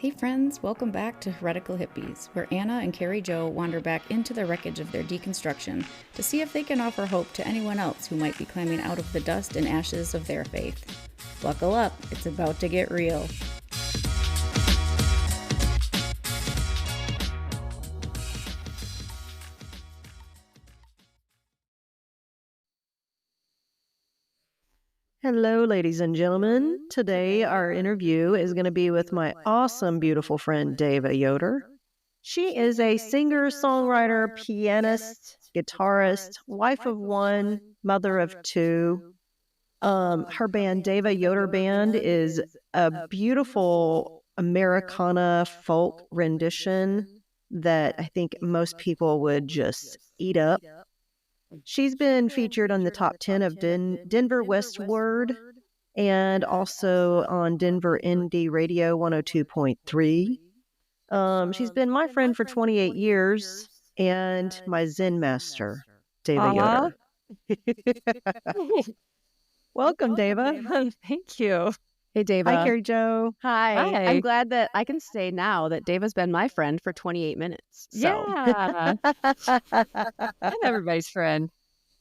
Hey friends, welcome back to Heretical Hippies, where Anna and Carrie Jo wander back into the wreckage of their deconstruction to see if they can offer hope to anyone else who might be climbing out of the dust and ashes of their faith. Buckle up, it's about to get real. Hello, ladies and gentlemen. Today, our interview is going to be with my awesome, beautiful friend, Deva Yoder. She is a singer, songwriter, pianist, guitarist, wife of one, mother of two. Her band, Deva Yoder Band, is a beautiful Americana folk rendition that I think most people would just eat up. She's been featured on the top 10 of Denver Westward and also on Denver Indie Radio 102.3. She's been my friend for 28 years and my Zen master, Deva Yoder. Welcome, Deva. Thank you. Hey, Deva. Hi, Carrie Jo. Hi. I'm glad that I can say now that Deva's been my friend for 28 minutes. So. Yeah. I'm everybody's friend.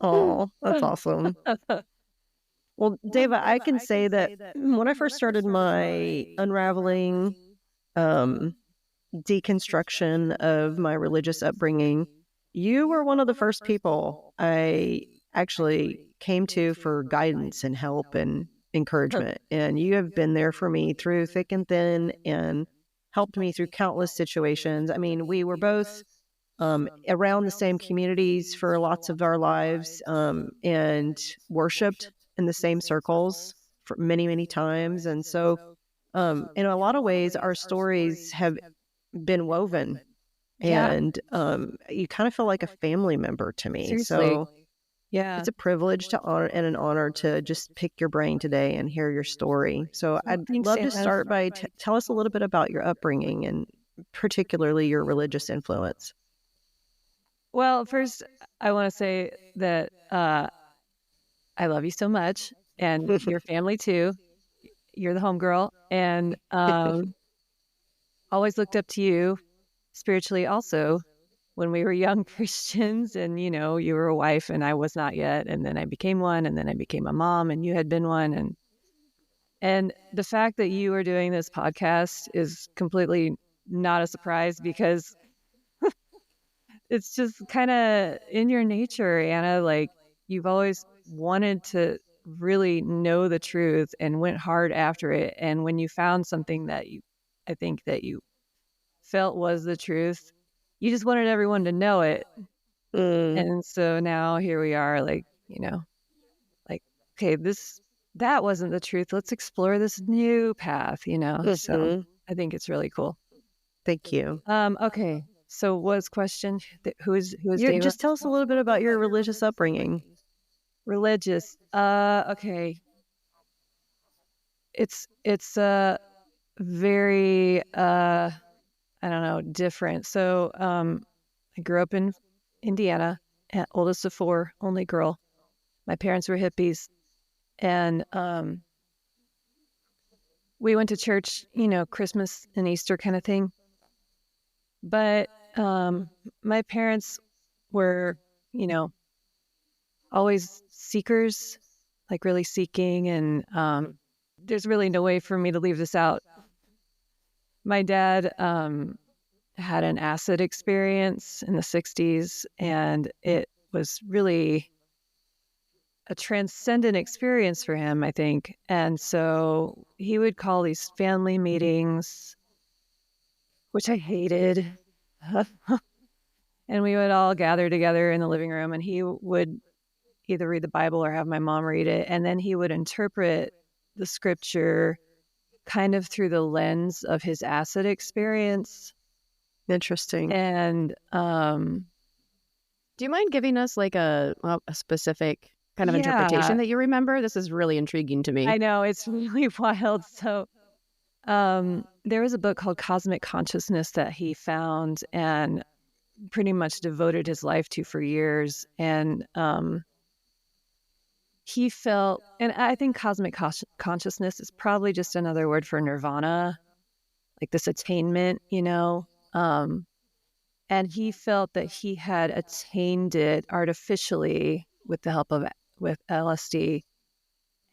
Oh, that's awesome. Well, Deva, I can say that when I first started my unraveling deconstruction of my religious upbringing, you were one of the first people I actually came to for guidance and help and encouragement. And you have been there for me through thick and thin and helped me through countless situations. I mean, we were both around the same communities for lots of our lives and worshipped in the same circles for many, many times. And so in a lot of ways, our stories have been woven. Yeah. And you kind of feel like a family member to me. Seriously. So yeah, it's a privilege to honor and an honor to just pick your brain today and hear your story. So I'd love to start by tell us a little bit about your upbringing and particularly your religious influence. Well, first, I want to say that I love you so much, and your family too. You're the homegirl, and always looked up to you spiritually also when we were young Christians, and you were a wife and I was not yet, and then I became one, and then I became a mom and you had been one, and the fact that you are doing this podcast is completely not a surprise because it's just kind of in your nature, Anna. Like, you've always wanted to really know the truth and went hard after it. And when you found something that I think that you felt was the truth, you just wanted everyone to know it. And so now here we are, like, okay, that wasn't the truth. Let's explore this new path, So I think it's really cool. Thank you. Okay. So what's question? Who is Deva? Just tell us a little bit about your religious upbringing. Religious. Okay. It's very I don't know, different. So I grew up in Indiana, oldest of four, only girl. My parents were hippies, and we went to church, Christmas and Easter kind of thing. But my parents were, always seekers, like really seeking. And there's really no way for me to leave this out. My dad had an acid experience in the 60s, and it was really a transcendent experience for him, I think. And so he would call these family meetings, which I hated. And we would all gather together in the living room, and he would either read the Bible or have my mom read it. And then he would interpret the scripture kind of through the lens of his acid experience. Interesting. And do you mind giving us like a specific kind of interpretation that you remember? This is really intriguing to me. I know, it's really wild. So there was a book called Cosmic Consciousness that he found and pretty much devoted his life to for years. And he felt, and I think cosmic consciousness is probably just another word for nirvana. like this attainment, and he felt that he had attained it artificially with the help of with LSD.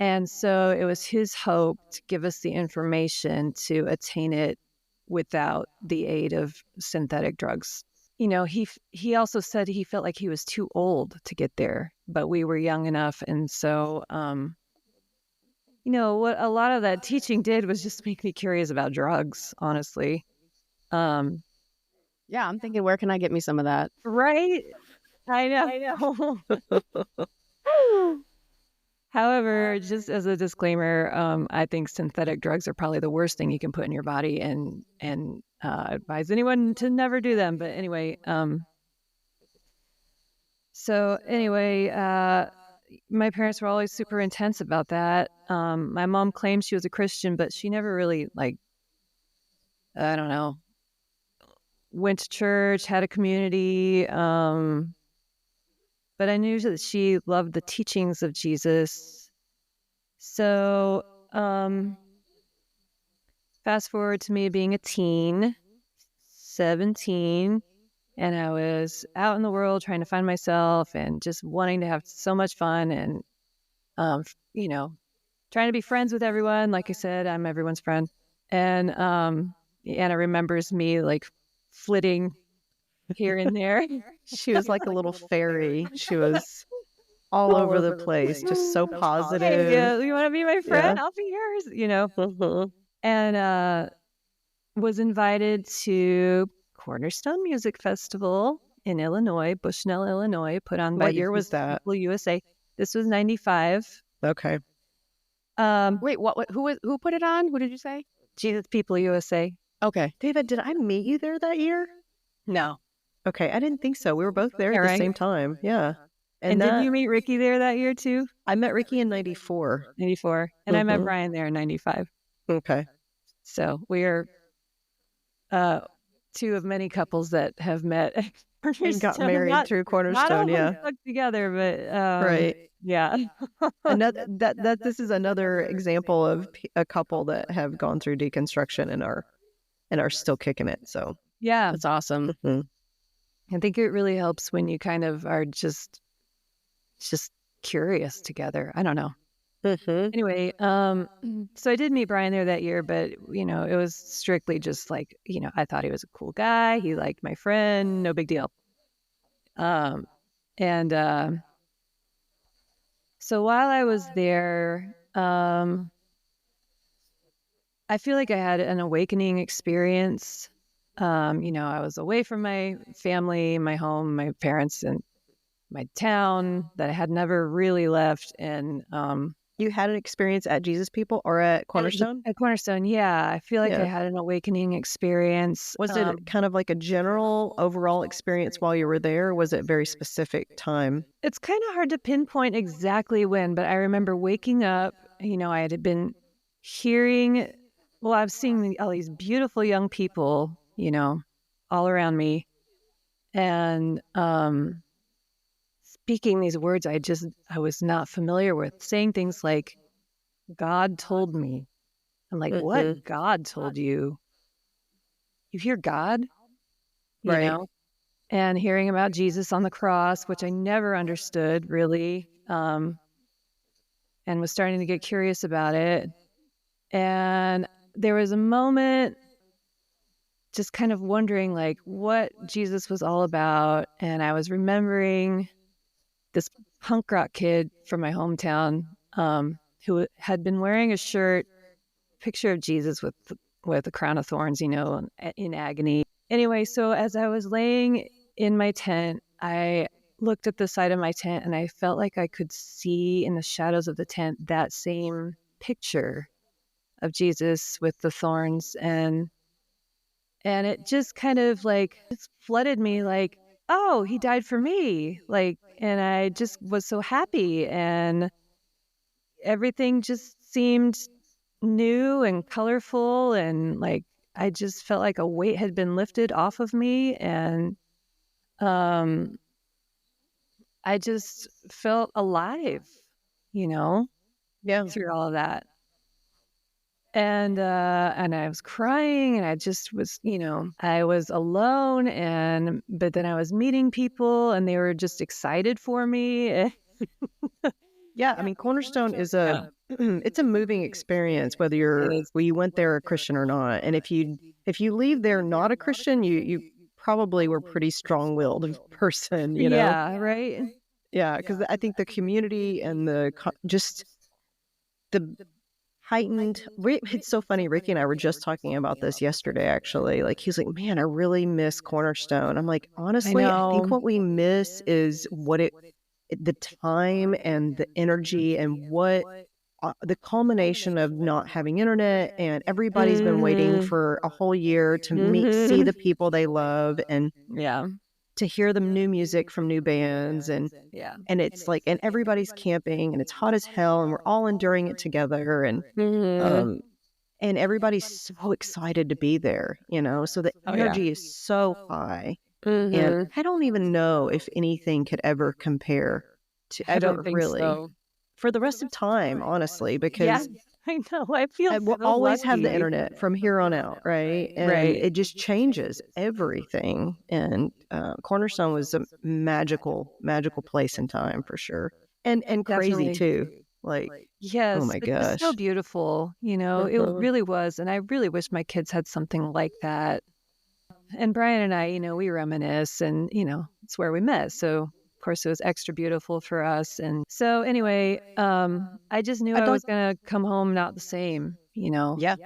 And so it was his hope to give us the information to attain it without the aid of synthetic drugs. He also said he felt like he was too old to get there, but we were young enough. And so, what a lot of that teaching did was just make me curious about drugs, honestly. Yeah, I'm thinking, where can I get me some of that? Right? I know. However, just as a disclaimer, I think synthetic drugs are probably the worst thing you can put in your body, and advise anyone to never do them. But anyway, my parents were always super intense about that. My mom claimed she was a Christian, but she never really, I don't know, went to church, had a community. But I knew that she loved the teachings of Jesus. So, fast forward to me being a teen, 17, and I was out in the world trying to find myself and just wanting to have so much fun and, trying to be friends with everyone. Like I said, I'm everyone's friend. And Anna remembers me flitting here and there. She was like a little fairy. She was all over the place, just so positive. Hey, you want to be my friend? Yeah. I'll be yours, And was invited to Cornerstone Music Festival in Illinois, Bushnell, Illinois, put on by What year was that? People USA. This was 95. Okay. Wait, who put it on? Who did you say? Jesus People USA. Okay. David, did I meet you there that year? No. Okay, I didn't think so. We were both there at the same time. Yeah. And did you meet Ricky there that year too? I met Ricky in 94. 94. And I met Brian there in 95. Okay. So we are two of many couples that have met and got married through Cornerstone. Not stuck together, but right. Yeah. This is another example of a couple that have gone through deconstruction and are still kicking it. So yeah, that's awesome. I think it really helps when you kind of are just curious together. I don't know. Anyway, so I did meet Brian there that year, but it was strictly just I thought he was a cool guy. He liked my friend, no big deal. So while I was there, I feel like I had an awakening experience. I was away from my family, my home, my parents, and my town that I had never really left. And you had an experience at Jesus People or at Cornerstone? At Cornerstone, yeah. I feel like I had an awakening experience. Was it kind of like a general overall experience while you were there? Or was it very specific time? It's kind of hard to pinpoint exactly when, but I remember waking up, I had been hearing, I was seeing all these beautiful young people, all around me. And speaking these words I was not familiar with, saying things like, God told me. I'm like, what? God told you? You hear God? You know? And hearing about Jesus on the cross, which I never understood really, and was starting to get curious about it. And there was a moment just kind of wondering what Jesus was all about. And I was remembering this punk rock kid from my hometown who had been wearing a shirt, picture of Jesus with a crown of thorns, in agony. Anyway, so as I was laying in my tent, I looked at the side of my tent and I felt like I could see in the shadows of the tent that same picture of Jesus with the thorns. And it just kind of just flooded me oh, he died for me. And I just was so happy, and everything just seemed new and colorful, and I just felt like a weight had been lifted off of me, and I just felt alive, through all of that. And I was crying, and I just was, I was alone, but then I was meeting people, and they were just excited for me. Yeah, I mean, Cornerstone is Yeah. it's a moving experience, whether you went there a Christian or not. And if you leave there not a Christian, you probably were pretty strong-willed person, Yeah, right. Yeah, because I think the community and just the heightened. It's so funny. Ricky and I were just talking about this yesterday, actually. Like, he's like, "Man, I really miss Cornerstone." I'm like, I honestly, I think know. what we miss is the time and the energy and what the culmination of not having internet, and everybody's been waiting Mhm. for a whole year to see Mhm. the people they love and Yeah. to hear the new music from new bands, Yeah. and it's like, and everybody's camping and it's hot as hell and we're all enduring it together, Mhm. um and everybody's so excited to be there, so the Oh, yeah. energy is so high. And Mhm. I don't even know if anything could ever compare to I don't ever think really so. for the rest of time, honestly, Yeah, because I know. I feel we'll so always have the lucky. internet from here on out, right? And Right. it just changes everything. And Cornerstone was a magical, magical place in time for sure, and crazy Definitely. too. Like, oh Yes, my but just so gosh. beautiful. It Mhm. really was. And I really wish my kids had something like that. And Brian and I, we reminisce, and, it's where we met. So, of course, it was extra beautiful for us. And so, anyway, I just knew I'd I like, was going to come home not the same. yeah,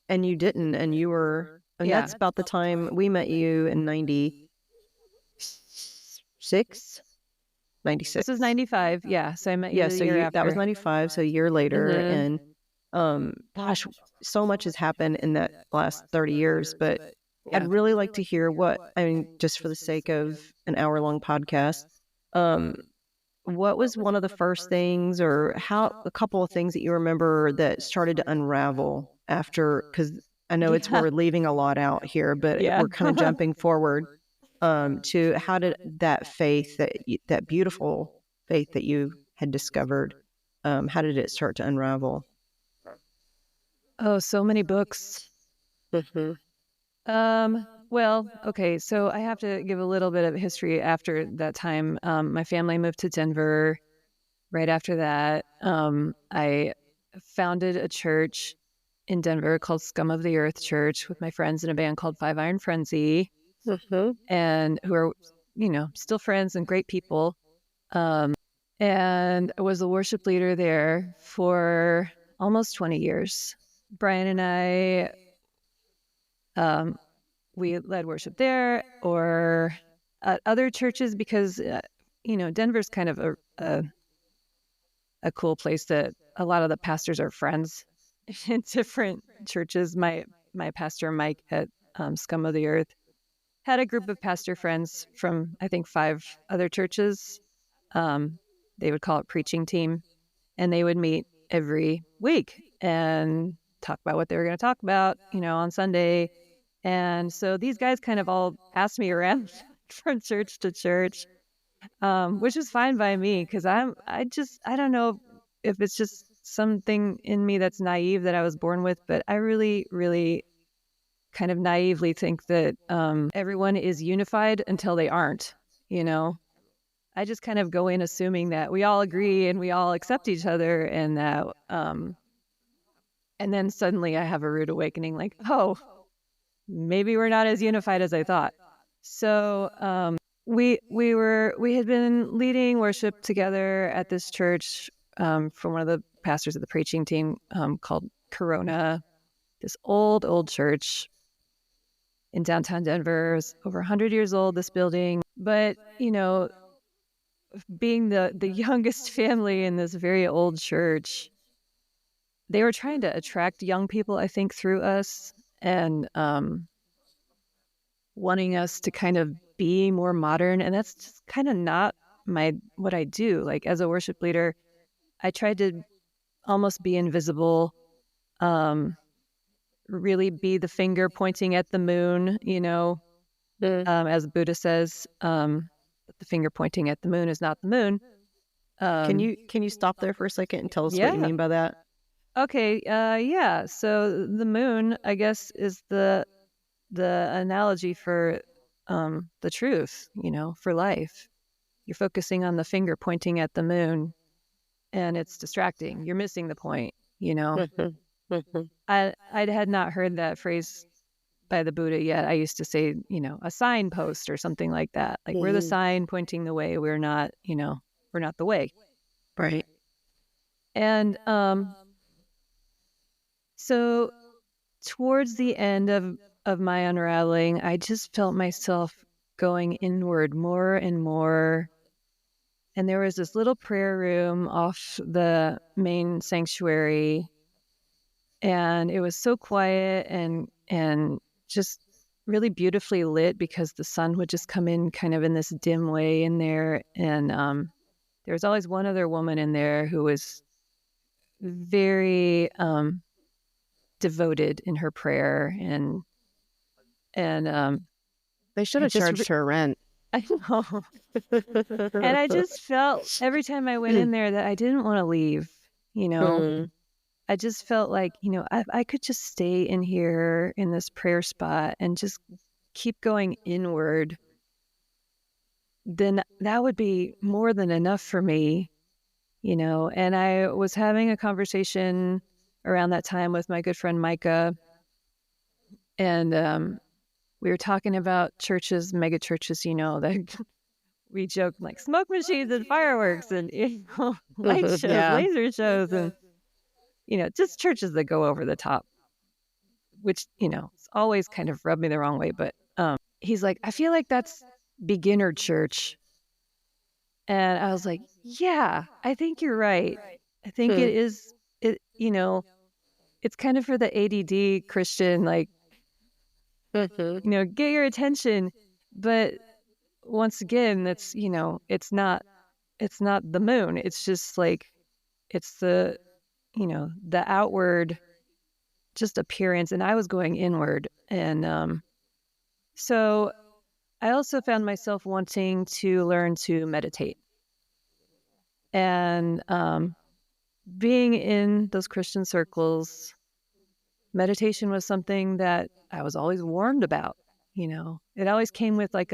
and you didn't, and you were, and Yeah. that's about the time we met you in 96, This was 96. 95. Yeah. So I met you Yeah, the so year that was after. 95, so a year later. Hmm. And gosh, so much has happened in that last 30 years, but I'd Yeah. really like to hear I mean, just for the sake of an hour-long podcast, um, what was one of the first things, or a couple of things that you remember that started to unravel after, because I know Yeah. we're leaving a lot out here, but Yeah. we're kind of jumping forward to how did that faith, that beautiful faith that you had discovered, how did it start to unravel? Oh, so many books. Mm-hmm. Well, okay, so I have to give a little bit of history after that time. My family moved to Denver. Right after that, I founded a church in Denver called Scum of the Earth Church with my friends in a band called Five Iron Frenzy, Mm-hmm. and who are, still friends and great people. And I was the worship leader there for almost 20 years. Brian and I, um, we led worship there or at other churches because, Denver's kind of a cool place that a lot of the pastors are friends in different churches. My pastor, Mike, at Scum of the Earth, had a group of pastor friends from, I think, 5 other churches. They would call it preaching team, and they would meet every week and talk about what they were going to talk about, on Sunday. And so these guys kind of all passed me around from church to church, which is fine by me because I don't know if it's just something in me that's naive that I was born with, but I really, really kind of naively think that everyone is unified until they aren't, you know? I just kind of go in assuming that we all agree and we all accept each other, and that, and then suddenly I have a rude awakening like, oh, maybe we're not as unified as I thought. So we had been leading worship together at this church from one of the pastors of the preaching team called Corona, this old church in downtown Denver. It's over 100 years old, this building. But, being the youngest family in this very old church, they were trying to attract young people, I think, through us, and wanting us to kind of be more modern. And that's just kind of not what I do. Like, as a worship leader, I tried to almost be invisible, um, really be the finger pointing at the moon, as Buddha says, the finger pointing at the moon is not the moon. Can Um, you stop there for a second and tell us what you yeah. mean by that? Okay, yeah. So the moon, I guess, is the analogy for the truth, for life. You're focusing on the finger pointing at the moon, and it's distracting. You're missing the point, I had not heard that phrase by the Buddha yet. I used to say, a signpost or something like that. Like we're the sign pointing the way. We're not, we're not the way. Right. And so towards the end of my unraveling, I just felt myself going inward more and more. And there was this little prayer room off the main sanctuary, and it was so quiet and just really beautifully lit because the sun would just come in kind of in this dim way in there. And there was always one other woman in there who was very devoted in her prayer, and They should I have just charged her rent. I know. And I just felt every time I went in there that I didn't want to leave, I just felt like, I could just stay in here in this prayer spot and just keep going inward. Then that would be more than enough for me, And I was having a conversation around that time with my good friend Micah, and we were talking about churches, mega churches, that we joke like smoke machines and fireworks and light shows, Yeah. laser shows, and just churches that go over the top, which it's always kind of rubbed me the wrong way. But he's like, I feel like that's beginner church, and I was like, yeah, I think you're right. I think it is. It's kind of for the ADD Christian, like get your attention, but once again, that's it's not the moon. It's just like it's the the outward just appearance, and I was going inward. And so I also found myself wanting to learn to meditate, and being in those Christian circles, meditation was something that I was always warned about. It always came with like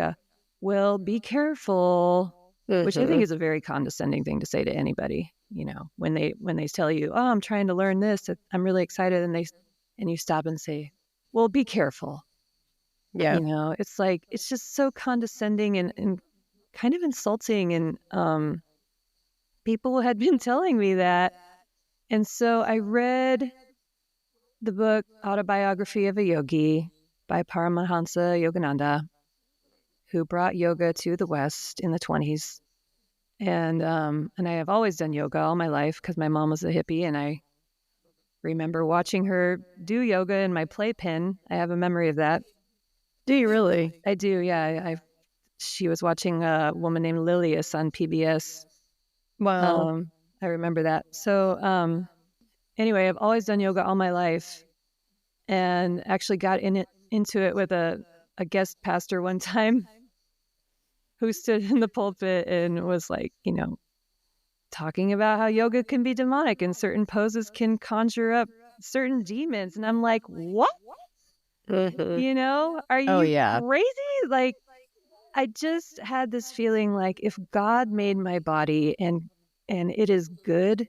well, be careful, which I think is a very condescending thing to say to anybody. When they tell you, oh, I'm trying to learn this, I'm really excited, and you stop and say, well, be careful. Yeah. It's like, it's just so condescending and kind of insulting. And people had been telling me that. And so I read the book Autobiography of a Yogi by Paramahansa Yogananda, who brought yoga to the West in the 1920s. And I have always done yoga all my life because my mom was a hippie, and I remember watching her do yoga in my playpen. I have a memory of that. Do you really? I do, yeah. She was watching a woman named Lilius on PBS. Wow. I remember that. So anyway, I've always done yoga all my life, and actually got into it with a guest pastor one time who stood in the pulpit and was like, talking about how yoga can be demonic and certain poses can conjure up certain demons. And I'm like, what? Are you crazy? Like, I just had this feeling like if God made my body and it is good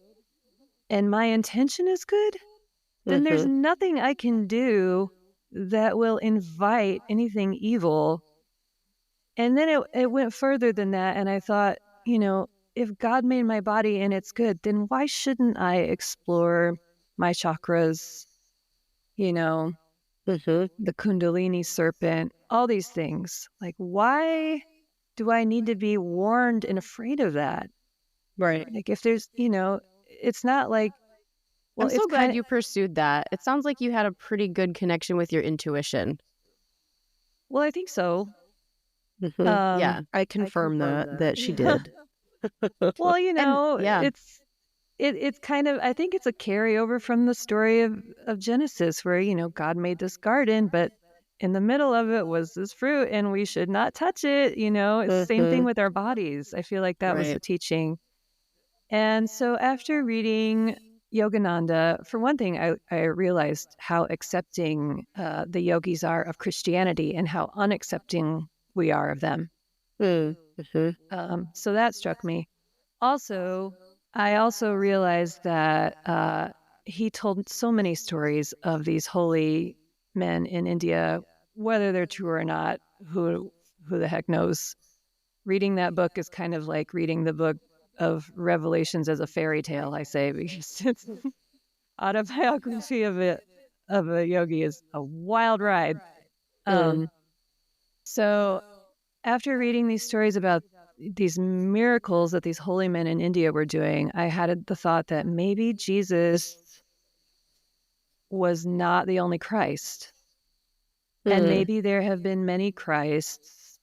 and my intention is good, then there's nothing I can do that will invite anything evil. And then it went further than that. And I thought, if God made my body and it's good, then why shouldn't I explore my chakras, the Kundalini serpent, all these things? Like, why do I need to be warned and afraid of that? Right. Like, if there's, it's not like, well, I'm so glad you pursued that. It sounds like you had a pretty good connection with your intuition. Well, I think so. Yeah. I confirm that she did. Well, yeah. it's kind of, I think it's a carryover from the story of Genesis where, God made this garden, but in the middle of it was this fruit and we should not touch it. It's the same thing with our bodies. I feel like that was the teaching. And so after reading Yogananda, for one thing, I realized how accepting the yogis are of Christianity and how unaccepting we are of them. So that struck me. Also, I also realized that he told so many stories of these holy men in India, whether they're true or not, who the heck knows. Reading that book is kind of like reading the book of Revelations as a fairy tale, I say, because it's autobiography of a yogi is a wild ride. So after reading these stories about these miracles that these holy men in India were doing, I had the thought that maybe Jesus was not the only Christ. And maybe there have been many Christs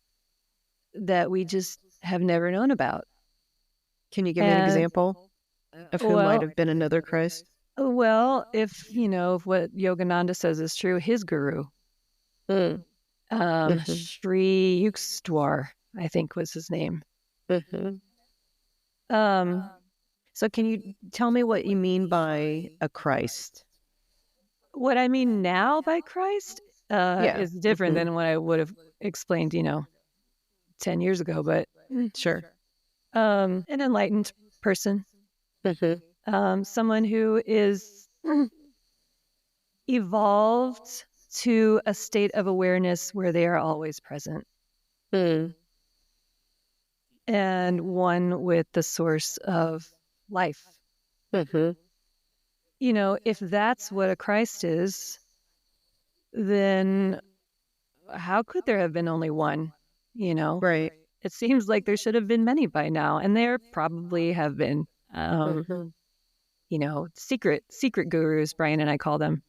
that we just have never known about. Can you give me an example of who might have been another Christ? Well, if what Yogananda says is true, his guru, Sri Yukteswar, I think was his name. So can you tell me what you mean by a Christ? What I mean now by Christ is different than what I would have explained, 10 years ago, but Sure. An enlightened person, someone who is evolved to a state of awareness where they are always present. And one with the source of life. If that's what a Christ is, then how could there have been only one? Right. It seems like there should have been many by now, and there probably have been. Secret gurus, Brian and I call them.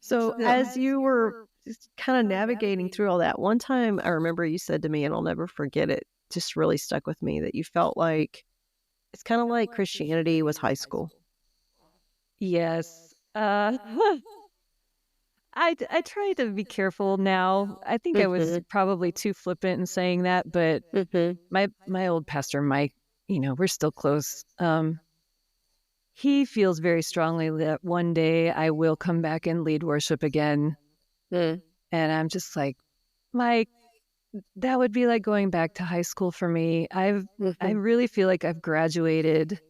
So as you were just kind of navigating through all that, one time I remember you said to me, and I'll never forget it, just really stuck with me, that you felt like it's kind of like Christianity was high school. Yes. I try to be careful now. I think I was probably too flippant in saying that, but my old pastor, Mike, we're still close. He feels very strongly that one day I will come back and lead worship again. And I'm just like, Mike, that would be like going back to high school for me. I really feel like I've graduated.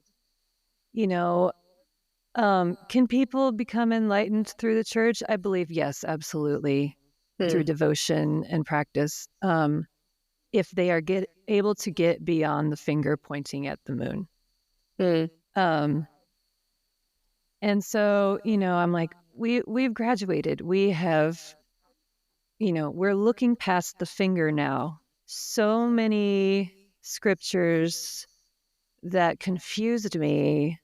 Can people become enlightened through the church? I believe yes, absolutely, through devotion and practice. If they are able to get beyond the finger pointing at the moon. And so, I'm like, we've graduated. We have, we're looking past the finger now. So many scriptures that confused me.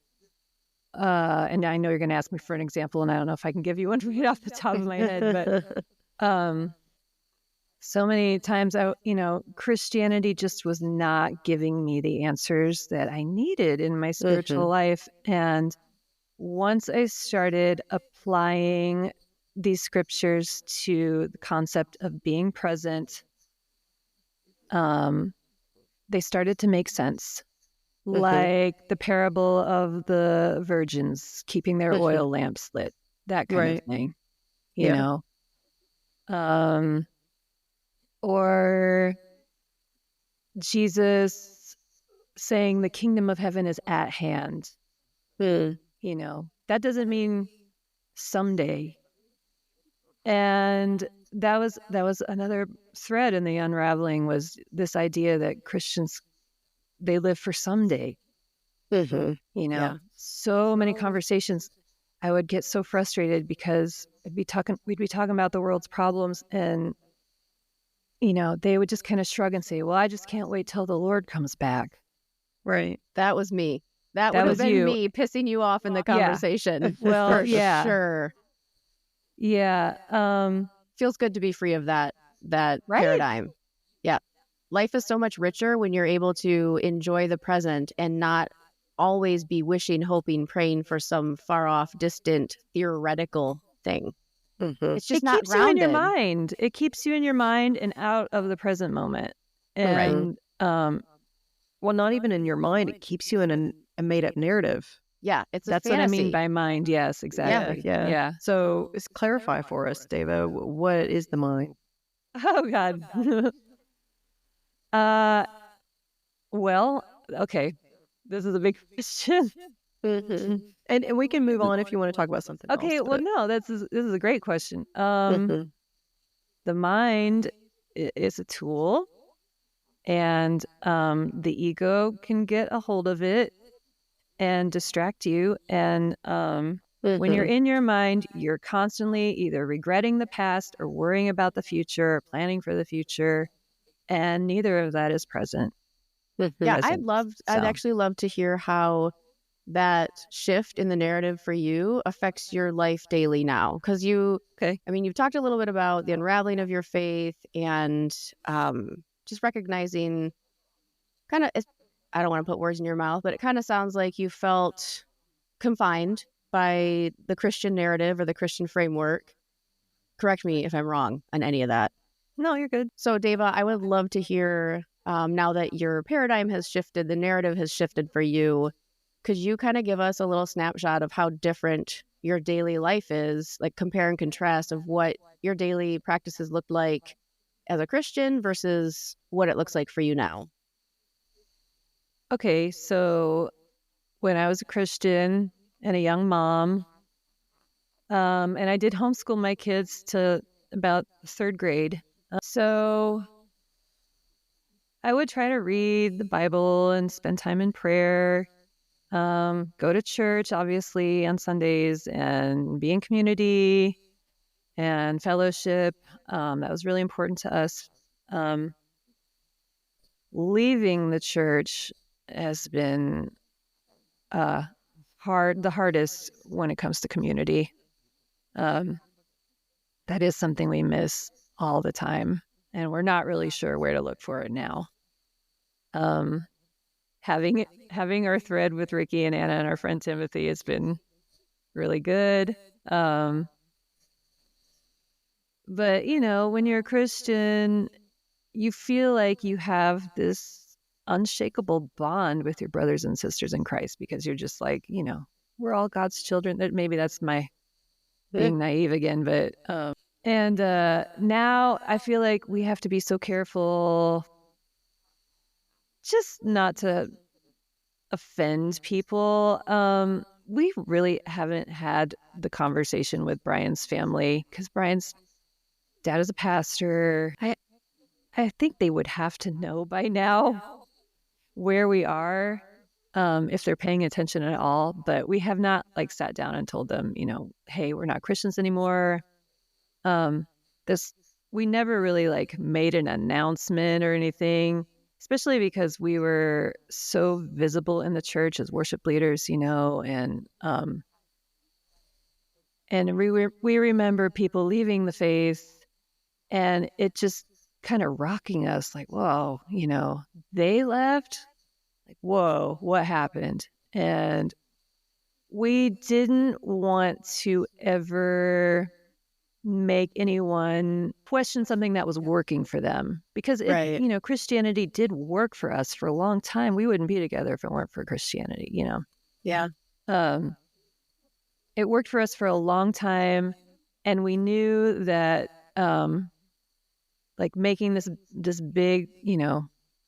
And I know you're going to ask me for an example, and I don't know if I can give you one right off the top of my head, but so many times, Christianity just was not giving me the answers that I needed in my spiritual life. And once I started applying these scriptures to the concept of being present, they started to make sense. Like the parable of the virgins keeping their oil lamps lit, that kind of thing, you know. Or Jesus saying the kingdom of heaven is at hand. That doesn't mean someday. And that was another thread in the unraveling, was this idea that Christians, they live for someday. So many conversations, I would get so frustrated because we'd be talking about the world's problems, and they would just kind of shrug and say, well, I just can't wait till the Lord comes back. Right. That was me. That would have been you. Me pissing you off in the conversation. Yeah. Well, for sure. Yeah. Feels good to be free of that paradigm. Yeah. Life is so much richer when you're able to enjoy the present and not always be wishing, hoping, praying for some far off, distant, theoretical thing. It's just not keeps grounded. You in your mind. It keeps you in your mind and out of the present moment. And well, not even in your mind. It keeps you in a made-up narrative. Yeah, it's a That's fantasy. what I mean by mind. Yes, exactly. Yeah. So just clarify for us, Deva, what is the mind? Oh God. Well, okay. This is a big question. And we can move on if you want to talk about something else. Okay, well, no, this is a great question. The mind is a tool, and the ego can get a hold of it and distract you. And when you're in your mind, you're constantly either regretting the past or worrying about the future, or planning for the future, and neither of that is present. Yeah, present. I'd So. actually love to hear how that shift in the narrative for you affects your life daily now. Because Okay. I mean, you've talked a little bit about the unraveling of your faith and just recognizing kind of, I don't want to put words in your mouth, but it kind of sounds like you felt confined by the Christian narrative or the Christian framework. Correct me if I'm wrong on any of that. No, you're good. So, Deva, I would love to hear now that your paradigm has shifted, the narrative has shifted for you. Could you kind of give us a little snapshot of how different your daily life is, like compare and contrast of what your daily practices looked like as a Christian versus what it looks like for you now? Okay, so when I was a Christian and a young mom, and I did homeschool my kids to about third grade. So I would try to read the Bible and spend time in prayer, go to church, obviously, on Sundays, and be in community and fellowship. That was really important to us. Leaving the church has been the hardest when it comes to community. That is something we miss all the time, and we're not really sure where to look for it now. Having our thread with Ricky and Anna and our friend Timothy has been really good. But when you're a Christian, you feel like you have this unshakable bond with your brothers and sisters in Christ because you're just like, we're all God's children. Maybe that's my being naive again, but and now I feel like we have to be so careful just not to offend people. We really haven't had the conversation with Brian's family because Brian's dad is a pastor. I think they would have to know by now where we are, if they're paying attention at all. But we have not sat down and told them, hey, we're not Christians anymore. We never really made an announcement or anything, especially because we were so visible in the church as worship leaders, and we remember people leaving the faith and it just kind of rocking us like, whoa, they left, whoa, what happened? And we didn't want to ever make anyone question something that was working for them because Christianity did work for us for a long time. We wouldn't be together if it weren't for Christianity, Yeah. It worked for us for a long time, and we knew that making this big,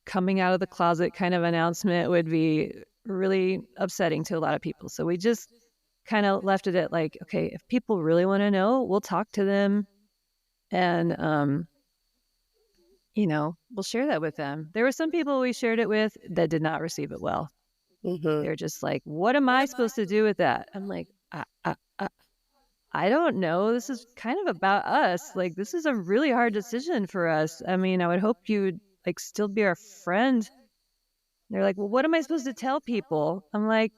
coming out of the closet kind of announcement would be really upsetting to a lot of people. So we just kind of left it at okay, if people really want to know, we'll talk to them and, we'll share that with them. There were some people we shared it with that did not receive it well. They're just like, what am I supposed to do with that? I'm like, I don't know. This is kind of about us. This is a really hard decision for us. I mean, I would hope you would still be our friend. They're like, well, what am I supposed to tell people? I'm like,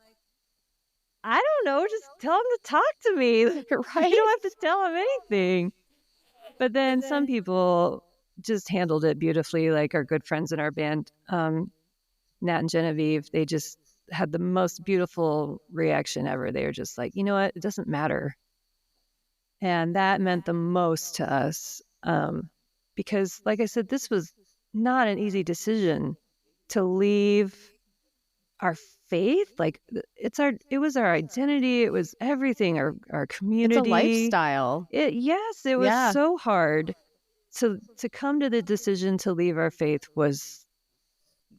I don't know. Just tell them to talk to me. Right? You don't have to tell them anything. But then some people just handled it beautifully, like our good friends in our band, Nat and Genevieve. They just had the most beautiful reaction ever. They were just like, you know what? It doesn't matter. And that meant the most to us because, like I said, this was not an easy decision to leave our faith. Like it was our identity. It was everything, our community. It's a lifestyle. Yes, it was so hard. To come to the decision to leave our faith was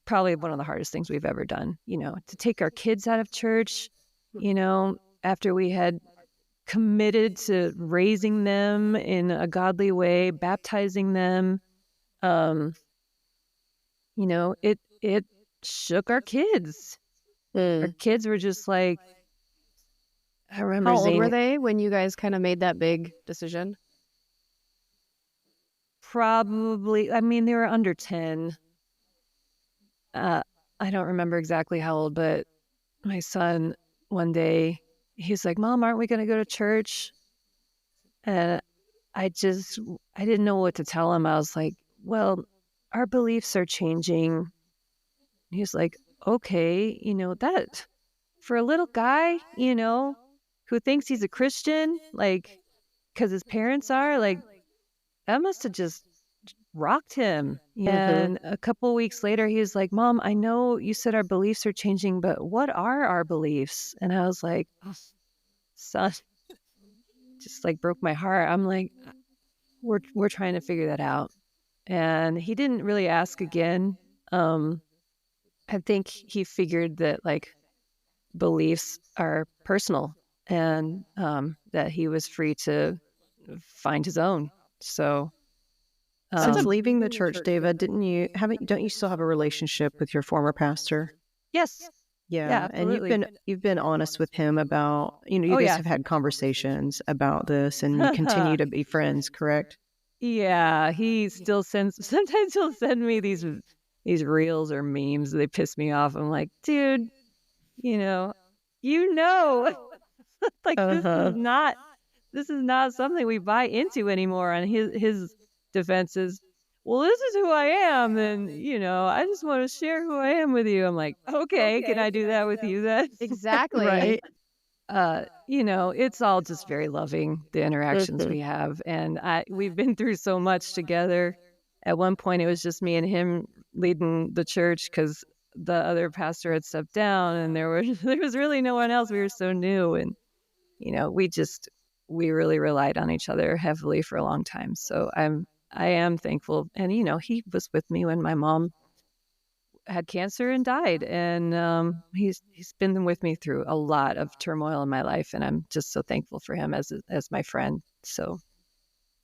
probably one of the hardest things we've ever done, to take our kids out of church, after we had committed to raising them in a godly way, baptizing them. It shook our kids. Our kids were just like, I remember. How old were they when you guys kind of made that big decision? Probably, they were under 10. I don't remember exactly how old, but my son one day, he's like, Mom, aren't we going to go to church? And I didn't know what to tell him. I was like, well, our beliefs are changing. He's like, okay, that for a little guy, who thinks he's a Christian, like, because his parents are, like, that must have just rocked him. And a couple of weeks later, he was like, Mom, I know you said our beliefs are changing, but what are our beliefs? And I was like, oh, son, just like broke my heart. I'm like, we're trying to figure that out. And he didn't really ask again. I think he figured that like beliefs are personal and that he was free to find his own. So since leaving the church, Deva, don't you still have a relationship with your former pastor? Yes. Yeah, and you've been honest with him about, you guys have had conversations about this, and you continue to be friends, correct? Yeah, he still sometimes he'll send me these reels or memes. They piss me off. I'm like, dude, like this is not something we buy into anymore. And his defense is, well, this is who I am, and I just want to share who I am with you. I'm like, okay, can I do that with you then? Exactly. Right. It's all just very loving, the interactions we have, and we've been through so much together. At one point, it was just me and him leading the church because the other pastor had stepped down, and there was really no one else. We were so new, and we really relied on each other heavily for a long time. So I am thankful. And, he was with me when my mom had cancer and died. And he's been with me through a lot of turmoil in my life. And I'm just so thankful for him as my friend. So,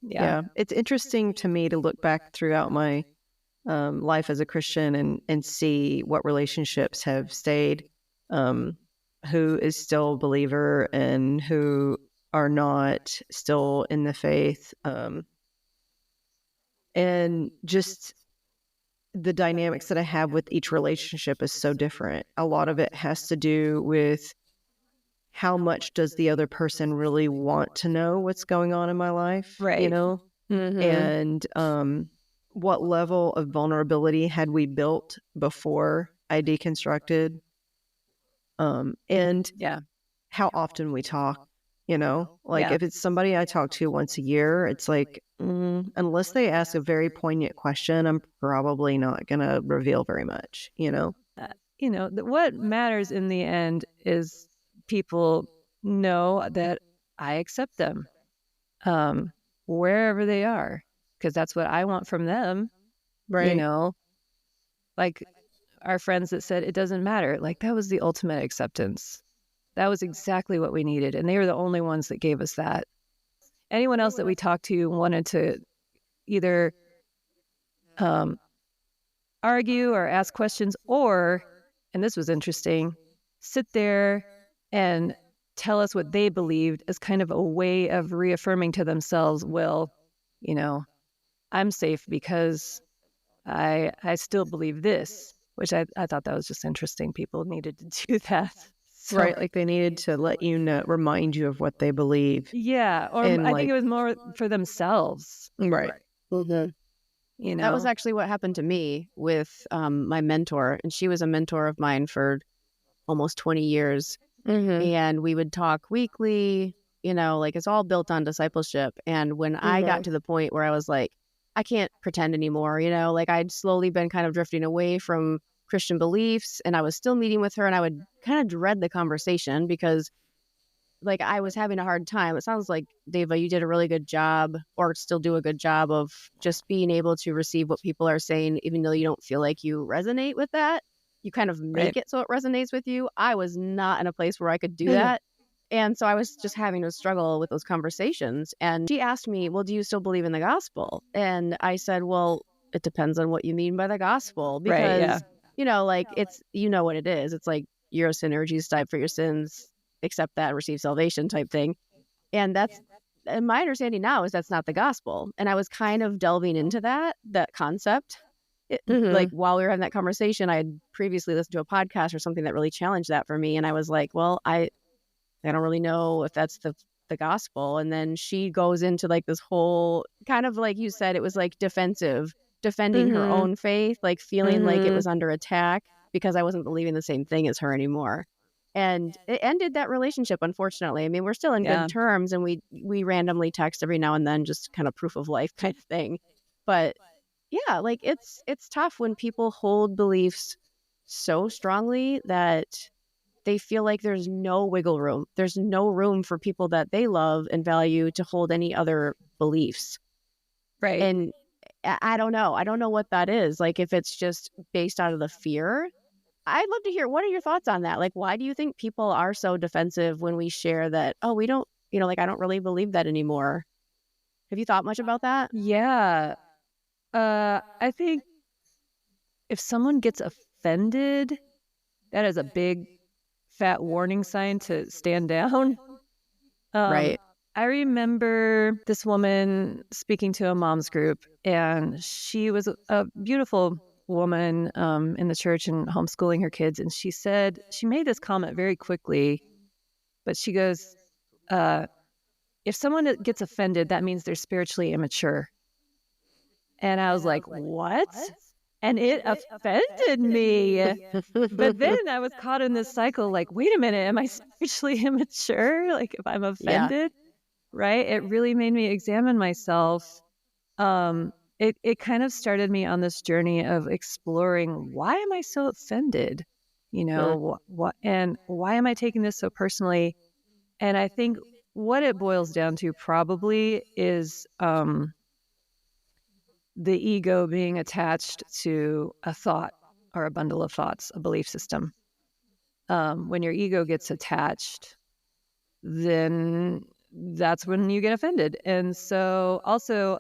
yeah. It's interesting to me to look back throughout my life as a Christian and see what relationships have stayed, who is still a believer and who are not still in the faith. And just the dynamics that I have with each relationship is so different. A lot of it has to do with how much does the other person really want to know what's going on in my life, right? And what level of vulnerability had we built before I deconstructed, and how often we talk. If it's somebody I talk to once a year, it's like, unless they ask a very poignant question, I'm probably not going to reveal very much, What matters in the end is people know that I accept them wherever they are, because that's what I want from them. Right. Like our friends that said it doesn't matter. Like that was the ultimate acceptance. That was exactly what we needed. And they were the only ones that gave us that. Anyone else that we talked to wanted to either argue or ask questions or, and this was interesting, sit there and tell us what they believed as kind of a way of reaffirming to themselves, well, I'm safe because I still believe this, which I thought that was just interesting. People needed to do that. So, right, like they needed to let you know, remind you of what they believe. Yeah, or I think it was more for themselves. Right. Mm-hmm. That was actually what happened to me with my mentor, and she was a mentor of mine for almost 20 years. And we would talk weekly, like it's all built on discipleship. And when I got to the point where I was like, I can't pretend anymore, like I'd slowly been kind of drifting away from Christian beliefs, and I was still meeting with her, and I would kind of dread the conversation because like I was having a hard time. It sounds like, Deva, you did a really good job, or still do a good job, of just being able to receive what people are saying, even though you don't feel like you resonate with that. You kind of make it so it resonates with you. I was not in a place where I could do that. And so I was just having to struggle with those conversations. And she asked me, well, do you still believe in the gospel? And I said, well, it depends on what you mean by the gospel. Because, you know, like it's, you know what it is. It's like, you're a sinner, Jesus died for your sins, accept that, receive salvation type thing. And and my understanding now is that's not the gospel. And I was kind of delving into that concept. Like while we were having that conversation, I had previously listened to a podcast or something that really challenged that for me. And I was like, well, I don't really know if that's the gospel. And then she goes into like this whole kind of, like you said, it was like defending her own faith, like feeling like it was under attack because I wasn't believing the same thing as her anymore. And it ended that relationship, unfortunately. I mean, we're still in good terms, and we randomly text every now and then, just kind of proof of life kind of thing. But yeah, like it's tough when people hold beliefs so strongly that they feel like there's no wiggle room. There's no room for people that they love and value to hold any other beliefs. Right. And I don't know. I don't know what that is. Like if it's just based out of the fear. I'd love to hear, what are your thoughts on that? Like, why do you think people are so defensive when we share that, oh, we don't, you know, like, I don't really believe that anymore? Have you thought much about that? Yeah. I think if someone gets offended, that is a big fat warning sign to stand down. Right. I remember this woman speaking to a mom's group, and she was a beautiful woman in the church and homeschooling her kids. And she said, she made this comment very quickly, but she goes, if someone gets offended, that means they're spiritually immature. And I was like, what? And it offended me. But then I was caught in this cycle, like, wait a minute, am I spiritually immature? Like, if I'm offended, right? It really made me examine myself. It kind of started me on this journey of exploring, why am I so offended? You know, what and why am I taking this so personally? And I think what it boils down to probably is the ego being attached to a thought or a bundle of thoughts, a belief system. When your ego gets attached, then that's when you get offended. And so also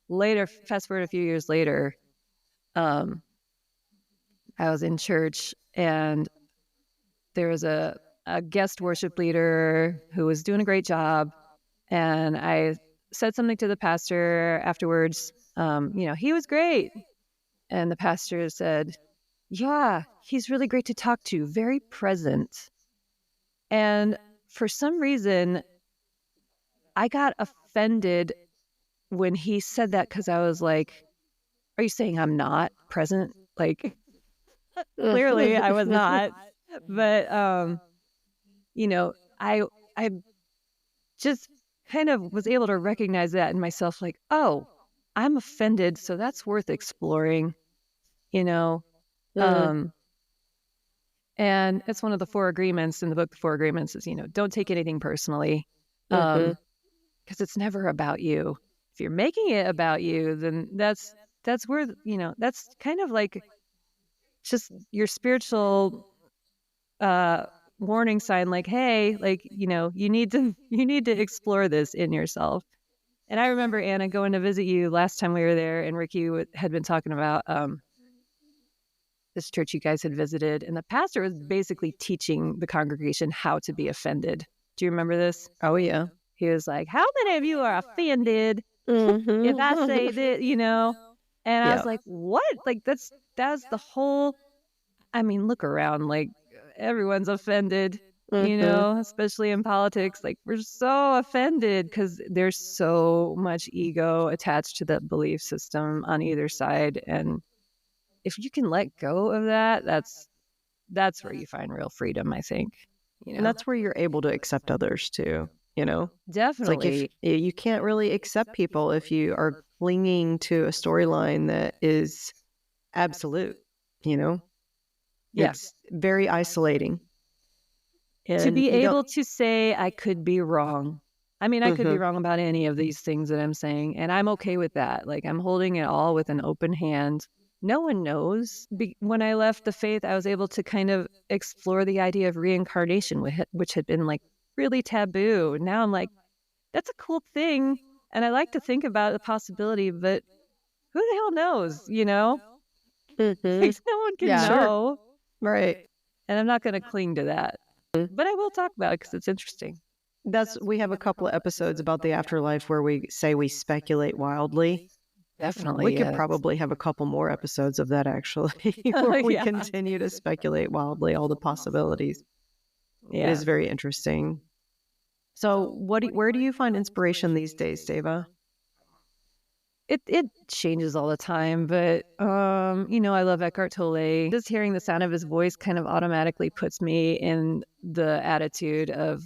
later, fast forward a few years later, I was in church, and there was a guest worship leader who was doing a great job. And I said something to the pastor afterwards. You know, he was great. And the pastor said, yeah, he's really great to talk to, very present. And for some reason, I got offended when he said that, because I was like, are you saying I'm not present? Like, clearly I was not. But, you know, I just kind of was able to recognize that in myself, like, oh, I'm offended, so that's worth exploring, you know. And it's one of the 4 agreements in the book. The 4 agreements is, you know, don't take anything personally, because it's never about you. If you're making it about you, then that's where, you know, that's kind of like just your spiritual warning sign, like, hey, like, you know, you need to explore this in yourself. And I remember, Anna, going to visit you last time we were there, and Ricky had been talking about this church you guys had visited, and the pastor was basically teaching the congregation how to be offended. Do you remember this? Oh, yeah. He was like, how many of you are offended if I say that, you know? And I was like, what? Like, that's the whole, I mean, look around, like, everyone's offended, you know, especially in politics. Like, we're so offended because there's so much ego attached to that belief system on either side. And if you can let go of that, that's where you find real freedom, I think. You know? And that's where you're able to accept others too, you know? Definitely. It's like, if you can't really accept people if you are clinging to a storyline that is absolute, you know? Yeah. It's very isolating. To And be you don't- able to say, I could be wrong. I mean, I could be Mhm. wrong about any of these things that I'm saying, and I'm okay with that. Like, I'm holding it all with an open hand. No one knows. When I left the faith, I was able to kind of explore the idea of reincarnation, which had been like really taboo. Now I'm like, that's a cool thing. And I like to think about the possibility, but who the hell knows, you know? Mhm. Like, no one can Yeah. Sure. know. Right. And I'm not going to cling to that. But I will talk about it because it's interesting. We have a couple of episodes about the afterlife where we say we speculate wildly. Definitely. We could yes. probably have a couple more episodes of that, actually, where we Yeah. continue to speculate wildly all the possibilities. It Yeah. is very interesting. So, where do you find inspiration these days, Deva? It changes all the time, but I love Eckhart Tolle. Just hearing the sound of his voice kind of automatically puts me in the attitude of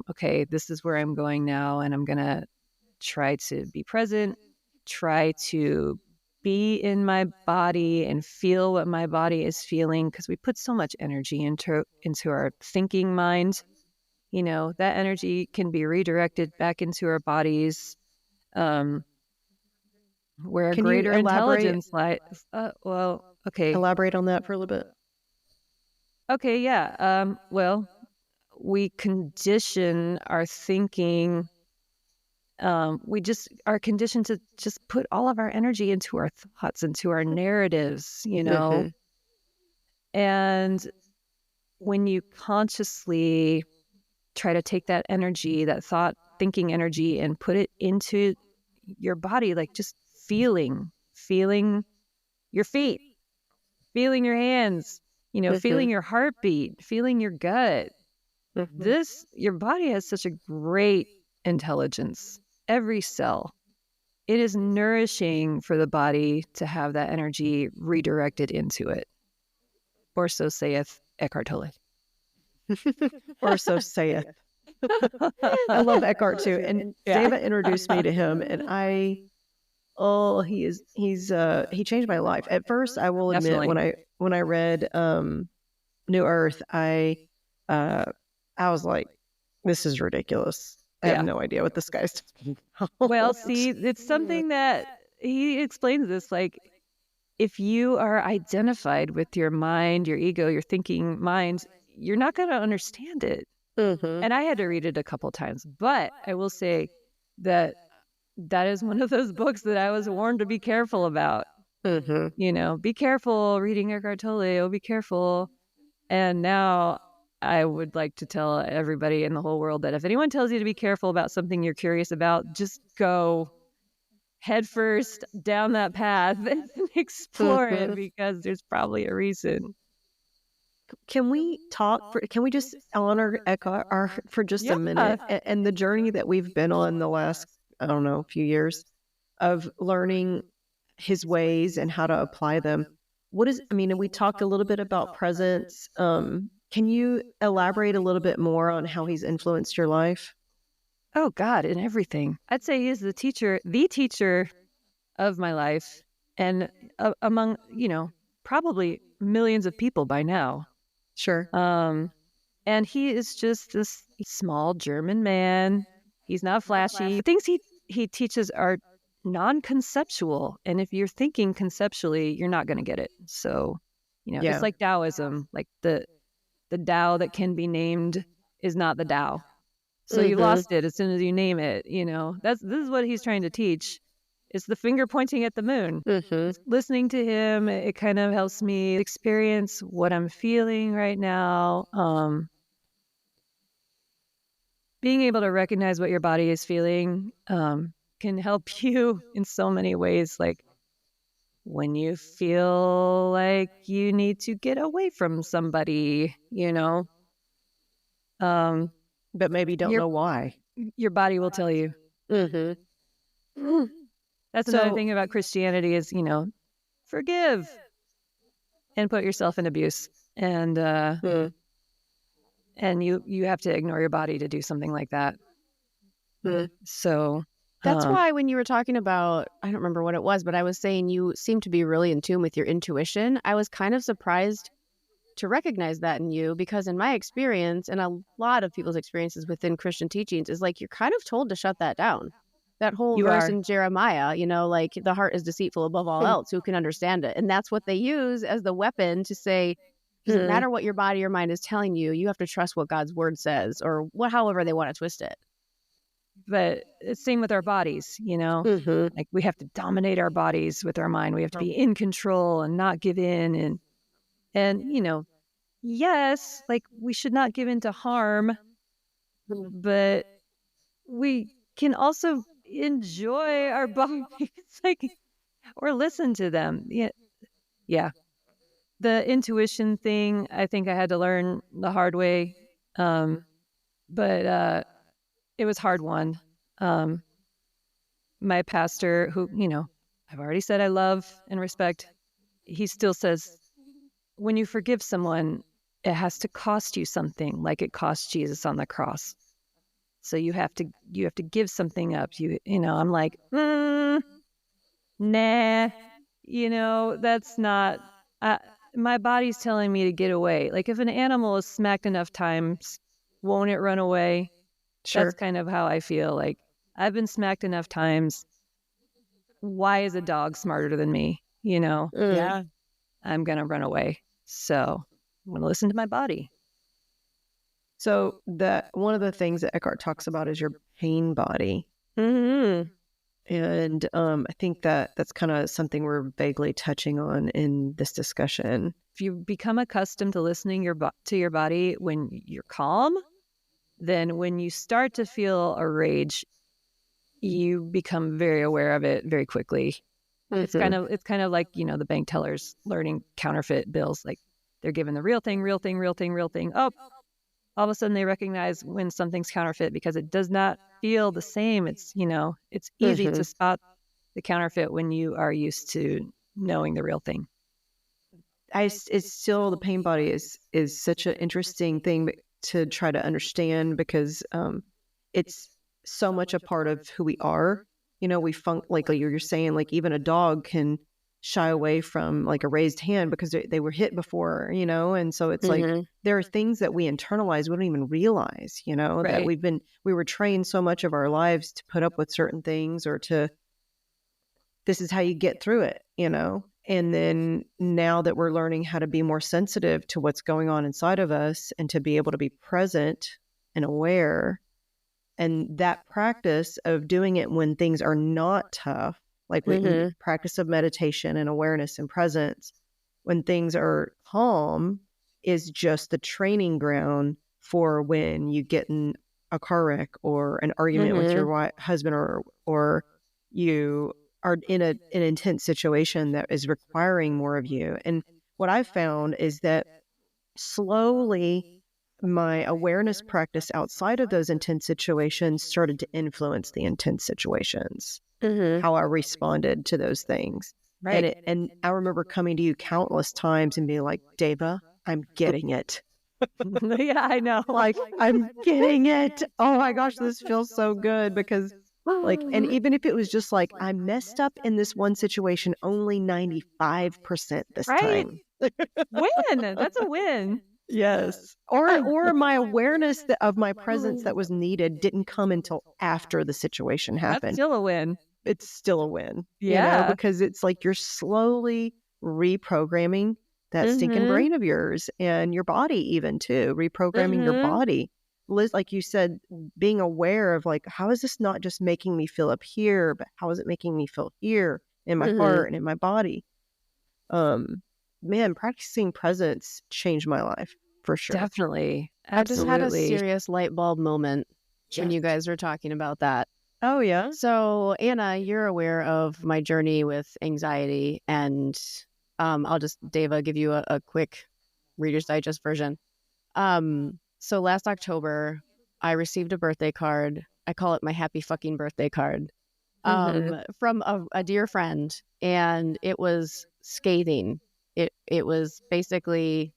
okay, this is where I'm going now, and I'm gonna try to be present, try to be in my body and feel what my body is feeling, because we put so much energy into our thinking mind. That energy can be redirected back into our bodies. Where Can you greater elaborate intelligence lies. Okay. elaborate on that for a little bit? Okay, yeah. Well, we condition our thinking. We just are conditioned to just put all of our energy into our thoughts, into our narratives, Mhm. And when you consciously try to take that energy, that thought, thinking energy, and put it into your body, like just feeling your feet, feeling your hands, feeling your heartbeat, feeling your gut. Mhm. Your body has such a great intelligence. Every cell. It is nourishing for the body to have that energy redirected into it. Or so saith Eckhart Tolle. Or so saith. I love Eckhart too, and Yeah. Deva introduced me to him, and he changed my life. At first, I will admit, Definitely. when I read New Earth, I was like, this is ridiculous. I have Yeah. no idea what this guy's talking about. Well, see, it's something that he explains this, like, if you are identified with your mind, your ego, your thinking mind, you're not going to understand it. Mhm. And I had to read it a couple times, but I will say that is one of those books that I was warned to be careful about. Mhm. Be careful reading Eckhart Tolle. Oh, be careful. And now I would like to tell everybody in the whole world that if anyone tells you to be careful about something you're curious about, just go headfirst down that path and explore it, Mhm. because there's probably a reason. Can we can we just honor Eckhart for just a minute, and the journey that we've been on the last, I don't know, few years of learning his ways and how to apply them? And we talked a little bit about presence. Can you elaborate a little bit more on how he's influenced your life? Oh God, in everything. I'd say he is the teacher of my life, and among, probably millions of people by now. Sure. And he is just this small German man. He's not flashy. The things he teaches are non-conceptual, and if you're thinking conceptually, you're not going to get it. So, Yeah. it's like Taoism. Like the Tao that can be named is not the Tao. So you lost it as soon as you name it. This is what he's trying to teach. It's the finger pointing at the moon. Listening to him, it kind of helps me experience what I'm feeling right now. Being able to recognize what your body is feeling can help you in so many ways. Like when you feel like you need to get away from somebody, But maybe don't your know why. your body will tell you. That's another thing about Christianity is, forgive and put yourself in abuse. And and you have to ignore your body to do something like that. So That's why when you were talking about, I don't remember what it was, but I was saying you seem to be really in tune with your intuition. I was kind of surprised to recognize that in you, because in my experience and a lot of people's experiences within Christian teachings is like you're kind of told to shut that down. That whole verse in Jeremiah, like the heart is deceitful above all else, who can understand it? And that's what they use as the weapon to say, doesn't matter what your body or mind is telling you, you have to trust what God's word says, or however they want to twist it. But it's same with our bodies, like we have to dominate our bodies with our mind. We have to be in control and not give in. And yes, like we should not give in to harm, but we can also enjoy our bodies, or listen to them. Yeah. The intuition thing, I think I had to learn the hard way. But it was hard won. My pastor, who, I've already said I love and respect, he still says, when you forgive someone, it has to cost you something, like it cost Jesus on the cross. So you have to give something up. I'm like, nah, that's not, my body's telling me to get away. Like if an animal is smacked enough times, won't it run away? Sure. That's kind of how I feel. Like I've been smacked enough times. Why is a dog smarter than me? Yeah, I'm going to run away. So I'm going to listen to my body. So one of the things that Eckhart talks about is your pain body. Mm-hmm. And I think that's kind of something we're vaguely touching on in this discussion. If you become accustomed to listening to your body when you're calm, then when you start to feel a rage, you become very aware of it very quickly. Mm-hmm. It's kind of like, the bank tellers learning counterfeit bills. Like they're given the real thing. Oh, all of a sudden they recognize when something's counterfeit because it does not feel the same. It's, it's easy to spot the counterfeit when you are used to knowing the real thing. It's still, the pain body is such an interesting thing to try to understand because it's so much a part of who we are. We like you're saying, like even a dog can shy away from like a raised hand because they were hit before, and so it's like there are things that we internalize, we don't even realize, right. That we were trained so much of our lives to put up with certain things or this is how you get through it, and then now that we're learning how to be more sensitive to what's going on inside of us and to be able to be present and aware, and that practice of doing it when things are not tough, like practice of meditation and awareness and presence, when things are calm, is just the training ground for when you get in a car wreck or an argument with your husband or you are in an intense situation that is requiring more of you. And what I've found is that slowly my awareness practice outside of those intense situations started to influence the intense situations, how I responded to those things. Right. And I remember coming to you countless times and being like, Deva, I'm getting it. Yeah, I know. Like, I'm getting it. Oh my gosh, this feels so good because and even if it was just like, I messed up in this one situation only 95% this time. Win. That's a win. Yes. Or my awareness of my presence that was needed didn't come until after the situation happened. That's still a win. It's still a win. Yeah. Because it's like you're slowly reprogramming that stinking brain of yours and your body even too, reprogramming your body. Liz, like you said, being aware of like, how is this not just making me feel up here, but how is it making me feel here in my heart and in my body? Man, practicing presence changed my life for sure. Definitely. Absolutely. I just had a serious light bulb moment when you guys were talking about that. Oh, yeah? So, Anna, you're aware of my journey with anxiety, and I'll just, Deva, give you a quick Reader's Digest version. So last October, I received a birthday card. I call it my happy fucking birthday card from a dear friend, and it was scathing. It was basically,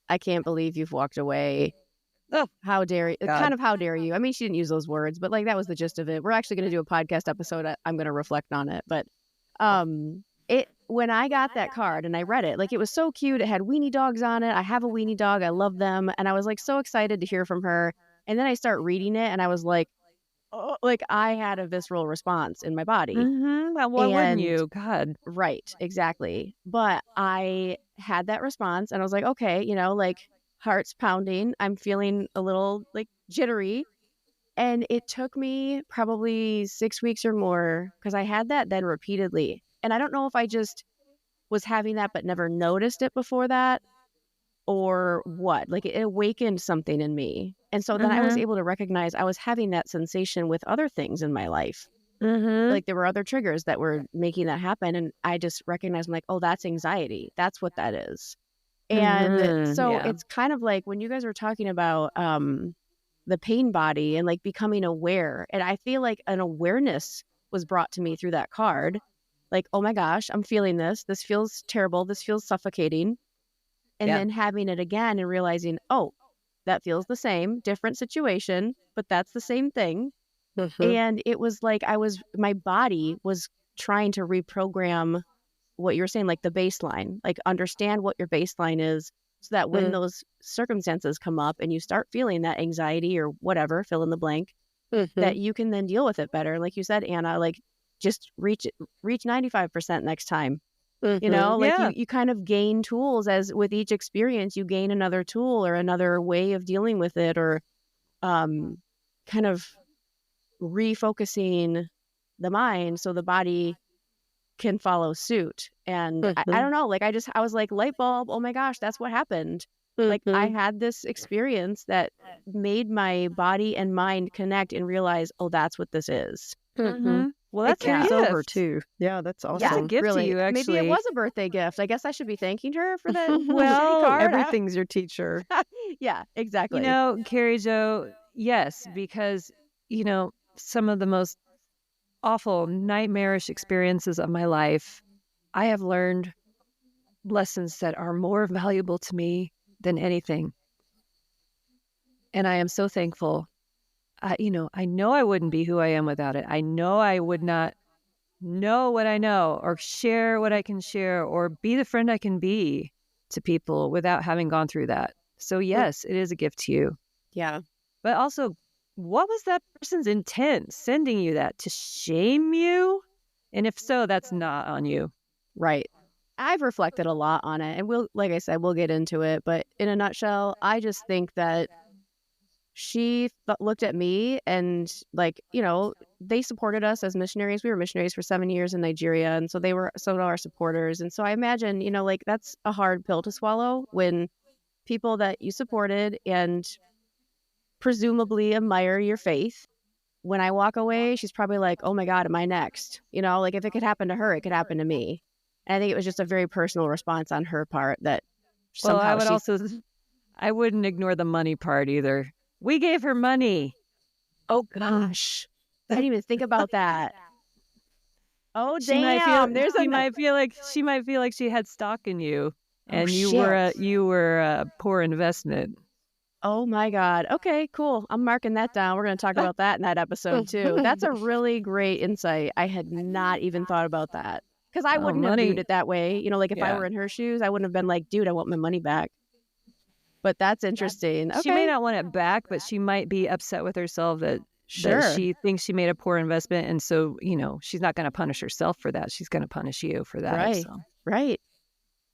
I can't believe you've walked away. Oh, how dare you? Kind of how dare you? I mean, she didn't use those words, but like that was the gist of it. We're actually going to do a podcast episode. I'm going to reflect on it, but when I got that card and I read it, like, it was so cute. It had weenie dogs on it. I have a weenie dog. I love them. And I was like so excited to hear from her. And then I start reading it and I was like, oh, like I had a visceral response in my body. Well, why wouldn't And you? God. right, exactly. But I had that response and I was like, okay, like heart's pounding. I'm feeling a little like jittery. And it took me probably 6 weeks or more because I had that then repeatedly. And I don't know if I just was having that but never noticed it before that or what. Like it awakened something in me. And so then I was able to recognize I was having that sensation with other things in my life. Like there were other triggers that were making that happen. And I just recognized, I'm like, oh, that's anxiety. That's what that is. And so it's kind of like when you guys were talking about the pain body and like becoming aware. And I feel like an awareness was brought to me through that card. Like, oh my gosh, I'm feeling this. This feels terrible. This feels suffocating. And then having it again and realizing, oh, that feels the same, different situation, but that's the same thing. And it was like my body was trying to reprogram what you're saying, like the baseline, like understand what your baseline is so that when those circumstances come up and you start feeling that anxiety or whatever, fill in the blank, that you can then deal with it better. Like you said, Anna, like just reach 95% next time. Like you kind of gain tools as with each experience, you gain another tool or another way of dealing with it or kind of refocusing the mind so the body can follow suit. And I don't know, like I was like light bulb, oh my gosh, that's what happened. Like I had this experience that made my body and mind connect and realize, oh, that's what this is. Well, that's it carries a gift. over too. Yeah, that's awesome. That's a gift really. to you, actually. Maybe it was a birthday gift. I guess I should be thanking her for that. Well, card. Everything's your teacher. Yeah, exactly. Carrie Jo, yes, because, some of the most awful, nightmarish experiences of my life, I have learned lessons that are more valuable to me than anything. And I am so thankful. I know I wouldn't be who I am without it. I know I would not know what I know or share what I can share or be the friend I can be to people without having gone through that. So yes, it is a gift to you. Yeah. But also, what was that person's intent sending you that? To shame you? And if so, that's not on you. Right. I've reflected a lot on it. And like I said, we'll get into it. But in a nutshell, I just think that she looked at me and like, they supported us as missionaries. We were missionaries for 7 years in Nigeria. And so they were some of our supporters. And so I imagine, like that's a hard pill to swallow when people that you supported and presumably admire your faith. When I walk away, she's probably like, oh my God, am I next? Like if it could happen to her, it could happen to me. And I think it was just a very personal response on her part that somehow I wouldn't ignore the money part either. We gave her money. Oh gosh. I didn't even think about that. Oh She damn. might feel like she had stock in you and you shit. were a poor investment. Oh my God. Okay, cool. I'm marking that down. We're going to talk about that in that episode too. That's a really great insight. I had not even thought about that because I wouldn't have viewed it that way. Like if I were in her shoes, I wouldn't have been like, dude, I want my money back. But that's interesting. Okay. She may not want it back, but she might be upset with herself that she thinks she made a poor investment. And so, she's not going to punish herself for that. She's going to punish you for that. Right. So. Right.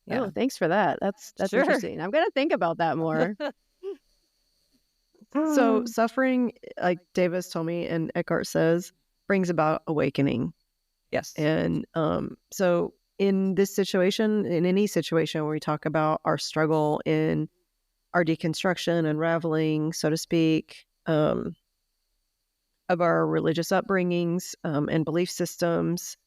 Yeah. Oh, thanks for that. That's interesting. I'm going to think about that more. So suffering, like Davis told me and Eckhart says, brings about awakening. Yes. And so in this situation, in any situation where we talk about our struggle in our deconstruction, unraveling, so to speak, of our religious upbringings and belief systems,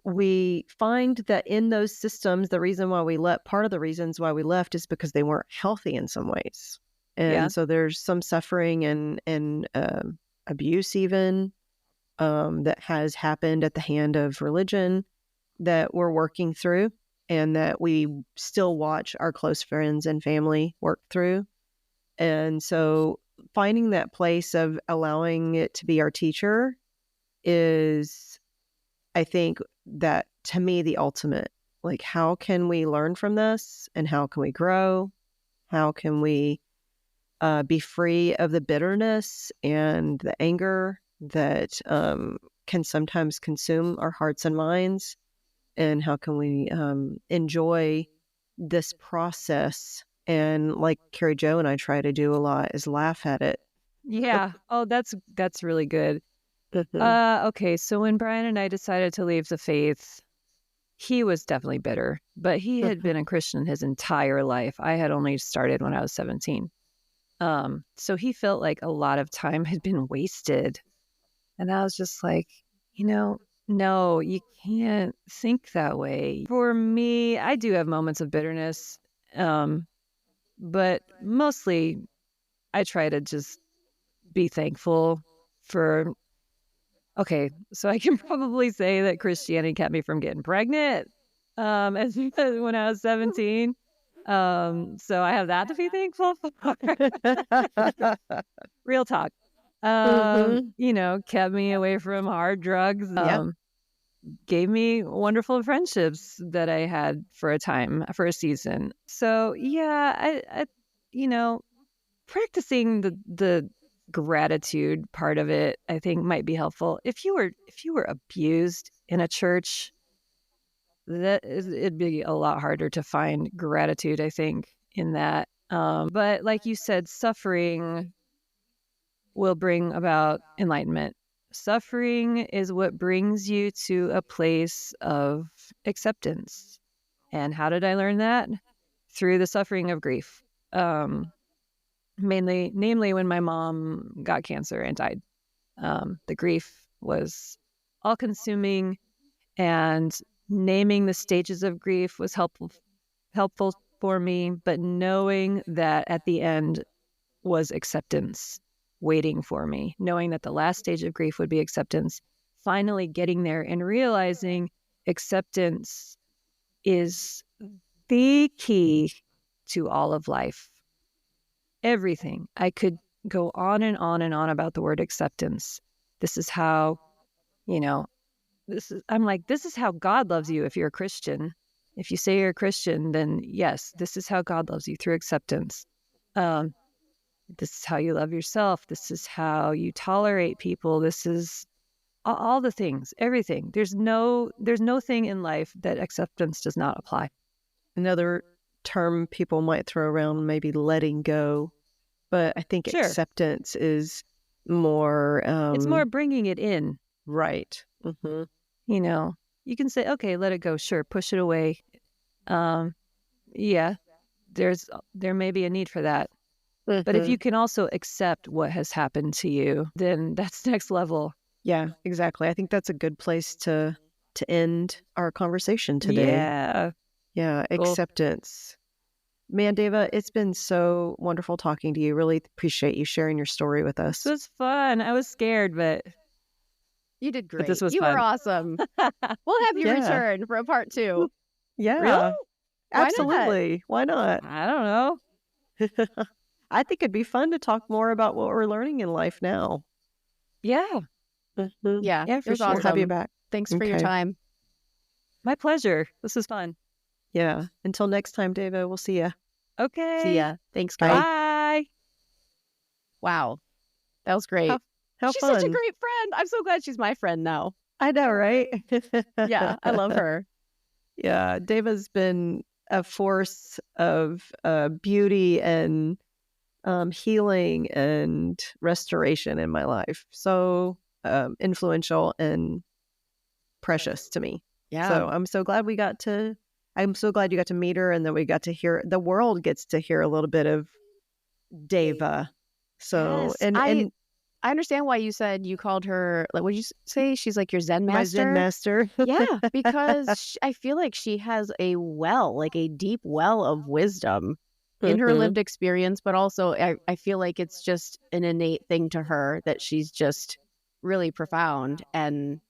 we find that in those systems, part of the reasons why we left is because they weren't healthy in some ways. And so there's some suffering and abuse even that has happened at the hand of religion that we're working through and that we still watch our close friends and family work through. And so finding that place of allowing it to be our teacher is I think that to me, the ultimate, like, how can we learn from this and how can we grow? How can we be free of the bitterness and the anger that can sometimes consume our hearts and minds? And how can we enjoy this process? And like Carrie Jo and I try to do a lot is laugh at it. Yeah. Oh, that's really good. Okay, so when Brian and I decided to leave the faith, he was definitely bitter, but he had been a Christian his entire life. I had only started when I was 17. So he felt like a lot of time had been wasted. And I was just like, no, you can't think that way. For me, I do have moments of bitterness, but mostly I try to just be thankful for. Okay, so I can probably say that Christianity kept me from getting pregnant as when I was 17. So I have that to be thankful for. Real talk. Kept me away from hard drugs. Gave me wonderful friendships that I had for a season. So yeah, I practicing the gratitude part of it, I think, might be helpful. If you were abused in a church, it'd be a lot harder to find gratitude, I think, in that. But like you said, suffering will bring about enlightenment. Suffering is what brings you to a place of acceptance. And how did I learn that? Through the suffering of grief. Namely when my mom got cancer and died. The grief was all consuming, and naming the stages of grief was helpful for me, but knowing that at the end was acceptance waiting for me, knowing that the last stage of grief would be acceptance, finally getting there and realizing acceptance is the key to all of life. Everything. I could go on and on and on about the word acceptance. This is how, this is how God loves you if you're a Christian. If you say you're a Christian, then yes, this is how God loves you, through acceptance. This is how you love yourself. This is how you tolerate people. This is all the things, everything. There's no thing in life that acceptance does not apply. Another term people might throw around, maybe letting go, but I think acceptance is more. It's more bringing it in. Right. Mm-hmm. You can say, okay, let it go. Sure, push it away. Yeah, there may be a need for that. Mm-hmm. But if you can also accept what has happened to you, then that's next level. Yeah, exactly. I think that's a good place to end our conversation today. Yeah, cool. Acceptance. Man, Deva, it's been so wonderful talking to you. Really appreciate you sharing your story with us. It was fun. I was scared, but you did great. This was you fun. were awesome. We'll have you return for a part 2. Yeah, really? Absolutely. Why not? I don't know. I think it'd be fun to talk more about what we're learning in life now. Yeah. Mm-hmm. Yeah, for sure. Awesome. We'll have you back. Thanks for your time. My pleasure. This was fun. Yeah. Until next time, Deva, we'll see ya. Okay. See ya. Thanks, guys. Bye. Wow. That was great. How she's fun. such a great friend. I'm so glad she's my friend now. I know, right? Yeah, I love her. Yeah, Deva's been a force of beauty and healing and restoration in my life. So influential and precious to me. Yeah. So I'm so glad you got to meet her, and that we got to hear, the world gets to hear a little bit of Deva. So, yes, and I understand why you said you called her, like, what did you say? She's like your Zen master? My Zen master. Yeah, because I feel like she has a deep well of wisdom in her lived experience, but also I feel like it's just an innate thing to her that she's just really profound. And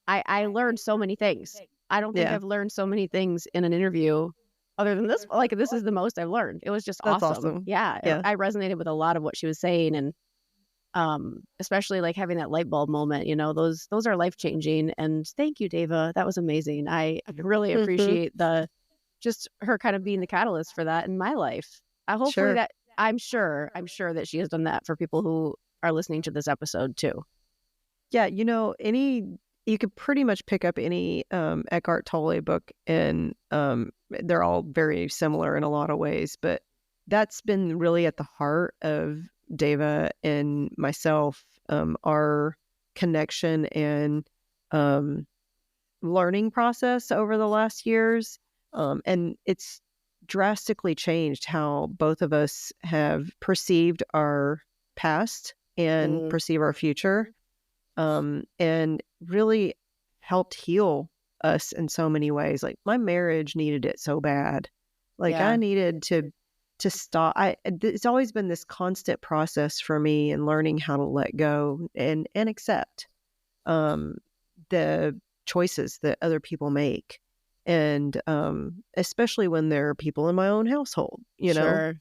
I learned so many things. I don't think I've learned so many things in an interview other than this. Like, this is the most I've learned. It was just awesome. Awesome. Yeah, I resonated with a lot of what she was saying, and especially like having that light bulb moment, those are life changing. And thank you, Deva. That was amazing. I really appreciate just her kind of being the catalyst for that in my life. Hopefully Sure. that I'm sure that she has done that for people who are listening to this episode too. Yeah, you could pretty much pick up any Eckhart Tolle book, and they're all very similar in a lot of ways, but that's been really at the heart of Deva and myself, our connection and learning process over the last years. And it's drastically changed how both of us have perceived our past and perceive our future, and really helped heal us in so many ways. Like my marriage needed it so bad. Like I needed to stop. It's always been this constant process for me in learning how to let go and accept the choices that other people make. And especially when there are people in my own household, Sure.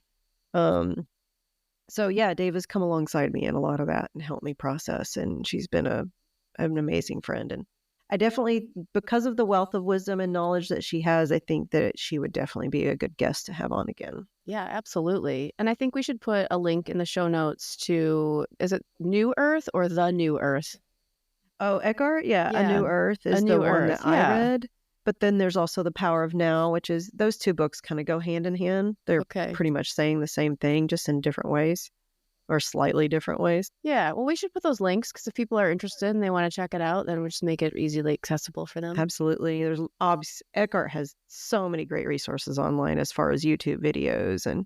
So yeah, Dave has come alongside me in a lot of that and helped me process. And she's been an amazing friend. And I definitely, because of the wealth of wisdom and knowledge that she has, I think that she would definitely be a good guest to have on again. Yeah, absolutely. And I think we should put a link in the show notes to, is it New Earth or The New Earth? Oh, Eckhart? Yeah. A Yeah, New Earth is A the New one Earth, that I yeah. read. But then there's also The Power of Now, which is, those two books kind of go hand in hand. They're Okay. pretty much saying the same thing, just in different ways, or slightly different ways. Yeah, well, we should put those links because if people are interested and they want to check it out, then we'll just make it easily accessible for them. Absolutely. There's Eckhart has so many great resources online as far as YouTube videos, and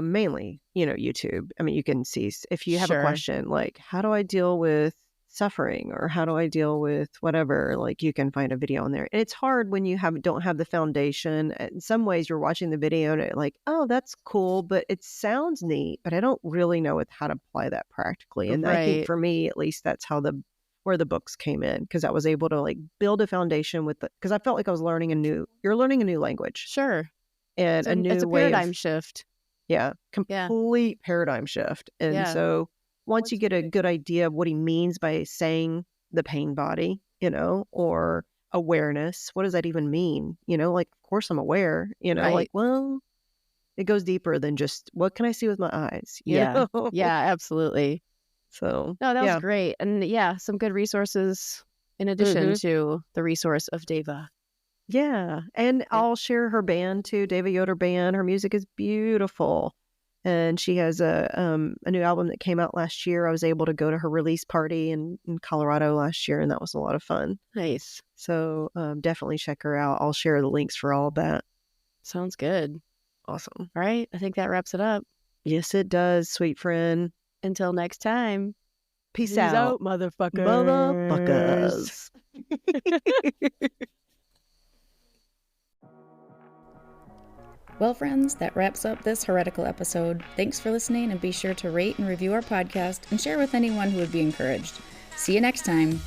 mainly, YouTube. I mean, you can see if you have a question like, how do I deal with suffering, or how do I deal with whatever, like you can find a video on there. And it's hard when you don't have the foundation. In some ways you're watching the video and it's like, oh, that's cool, but it sounds neat, but I don't really know how to apply that practically. And I think for me, at least, that's how where the books came in, because I was able to like build a foundation because I felt like I was learning you're learning a new language. Sure. And it's a paradigm shift. Yeah. Complete paradigm shift. And so once you get a good idea of what he means by saying the pain body, or awareness, what does that even mean? Like, of course I'm aware, like, well, it goes deeper than just what can I see with my eyes? Yeah. Yeah, absolutely. So, no, that was great. And some good resources in addition to the resource of Deva. Yeah. And I'll share her band too, Deva Yoder Band. Her music is beautiful. And she has a new album that came out last year. I was able to go to her release party in Colorado last year, and that was a lot of fun. Nice. So definitely check her out. I'll share the links for all of that. Sounds good. Awesome. All right. I think that wraps it up. Yes, it does, sweet friend. Until next time. Peace out, motherfuckers. Well, friends, that wraps up this heretical episode. Thanks for listening, and be sure to rate and review our podcast and share with anyone who would be encouraged. See you next time.